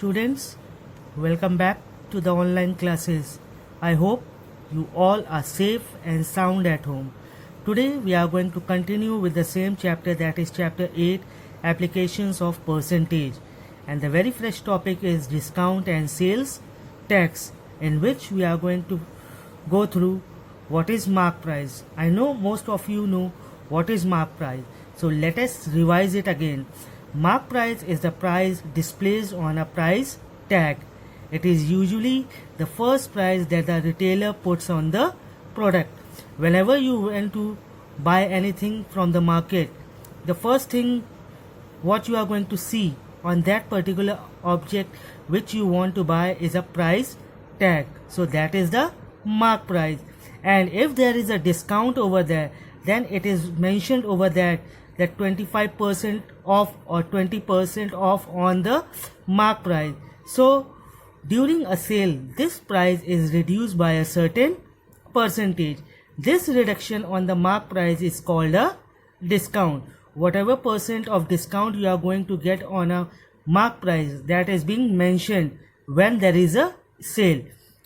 students, welcome back to the online classes. I hope you all are safe and sound at home. Today we are going to continue with the same chapter, that is chapter 8, applications of percentage, and the very fresh topic is discount and sales tax, in which we are going to go through what is mark price. I know most of you know what is mark price, so let us revise it again. Mark price is the price displayed on a price tag. It is usually the first price that the retailer puts on the product. Whenever you want to buy anything from the market, the first thing what you are going to see on that particular object which you want to buy is a price tag. So that is the mark price. And if there is a discount over there, then it is mentioned over there that 25% off or 20% off on the mark price. So during a sale, this price is reduced by a certain percentage. This reduction on the mark price is called a discount. Whatever percent of discount you are going to get on a mark price, that is being mentioned when there is a sale.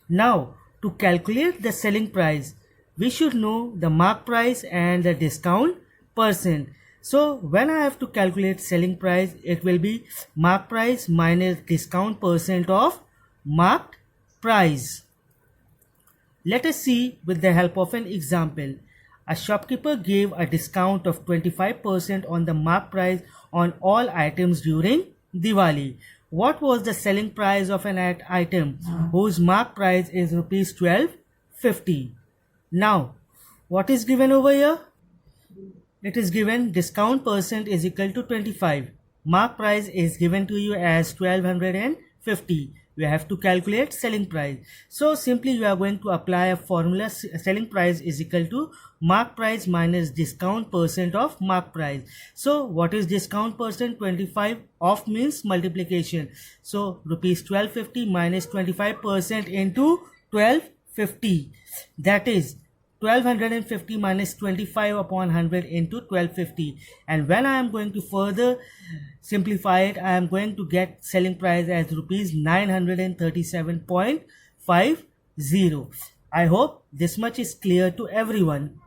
Now, to calculate the selling price, we should know the mark price and the discount percent. So when I have to calculate selling price, it will be mark price minus discount percent of marked price. Let us see with the help of an example. A shopkeeper gave a discount of 25% on the mark price on all items during Diwali. What was the selling price of an item whose mark price is rupees 12.50? Now, what is given over here? It is given discount percent is equal to 25. Mark price is given to you as 1250. You have to calculate selling price. So simply you are going to apply a formula. Selling price is equal to mark price minus discount percent of mark price. So what is discount percent? 25 off means multiplication. So rupees 1250 minus 25% into 1250. That is 1250 minus 25 upon 100 into 1250. And when I am going to further simplify it, I am going to get selling price as rupees 937.50. I hope this much is clear to everyone.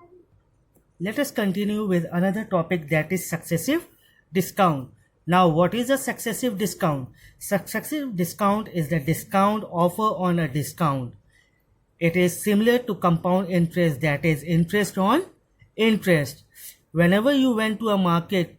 Let us continue with another topic, that is successive discount. Now, what is a successive discount? Successive discount is the discount offer on a discount. It is similar to compound interest, that is interest on interest. Whenever you went to a market,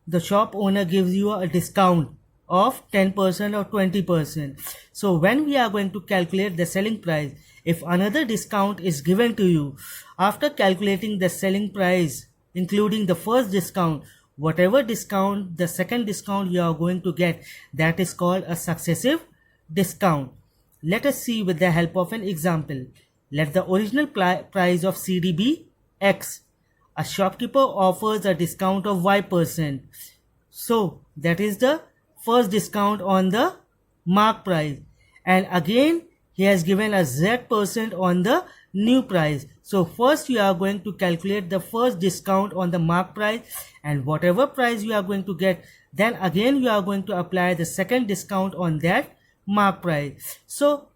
the shop owner gives you a discount of 10% or 20%. So when we are going to calculate the selling price, if another discount is given to you, after calculating the selling price, including the first discount, whatever discount, the second discount you are going to get, that is called a successive discount. Let us see with the help of an example. Let the original price of CD be X. A shopkeeper offers a discount of Y%. So that is the first discount on the mark price. And again, he has given a Z% on the new price. So first you are going to calculate the first discount on the mark price, and whatever price you are going to get, then again you are going to apply the second discount on that mark price. So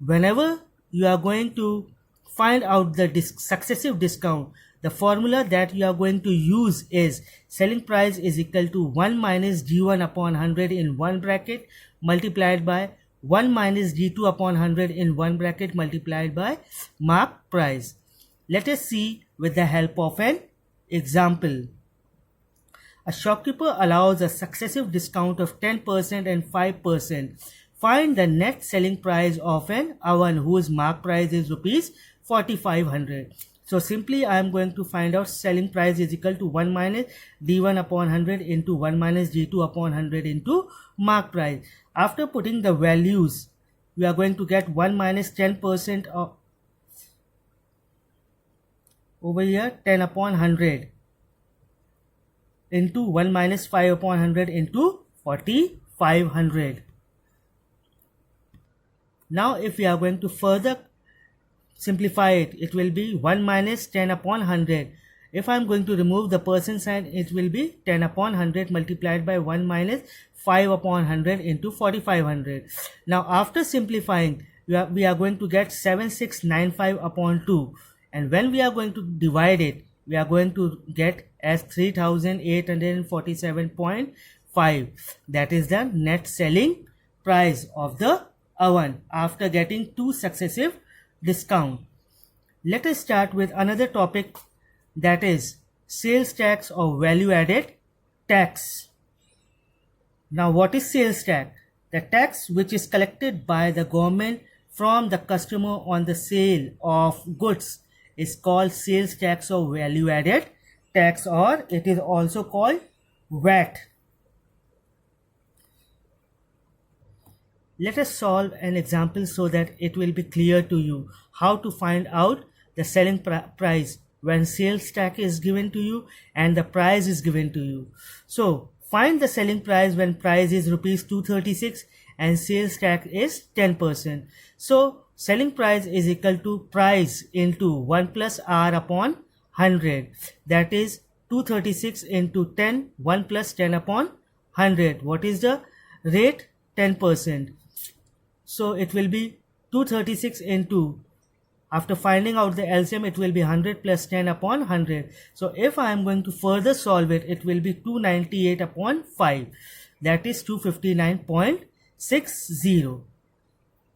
whenever you are going to find out the successive discount, the formula that you are going to use is selling price is equal to 1 minus G1 upon 100 in one bracket multiplied by 1 minus G2 upon 100 in one bracket multiplied by mark price. Let us see with the help of an example. A shopkeeper allows a successive discount of 10% and 5%. Find the net selling price of an oven whose mark price is rupees 4500. So simply I am going to find out selling price is equal to 1 minus D1 upon 100 into 1 minus D2 upon 100 into mark price. After putting the values, we are going to get 1 minus 10% of over here 10 upon 100 into 1 minus 5 upon 100 into 4500. Now if we are going to further simplify it, it will be 1 minus 10 upon 100 If I'm going to remove the percent sign, it will be 10 upon 100 multiplied by 1 minus 5 upon 100 into 4500. Now after simplifying, we are going to get 7695 upon 2, and when we are going to divide it, we are going to get as 3847.5. that is the net selling price of the oven after getting 2 successive discount. Let us start with another topic, that is sales tax or value added tax. Now what is sales tax? The tax which is collected by the government from the customer on the sale of goods is called sales tax or value added tax, or it is also called VAT. Let us solve an example so that it will be clear to you how to find out the selling price when sales tax is given to you and the price is given to you. So find the selling price when price is rupees 236 and sales tax is 10%. So selling price is equal to price into 1 plus R upon 100, that is 236 into 10, 1 plus 10 upon 100. What is the rate? 10%. So it will be 236 into, after finding out the LCM, it will be 100 plus 10 upon 100. So if I am going to further solve it, it will be 298 upon 5, that is 259.60.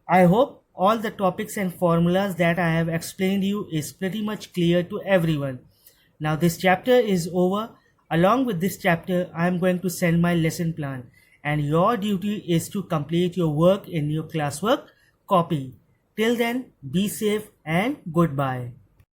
I hope all the topics and formulas that I have explained you is pretty much clear to everyone. Now this chapter is over. Along with this chapter, I am going to send my lesson plan, and your duty is to complete your work in your classwork copy. Till then, be safe and goodbye.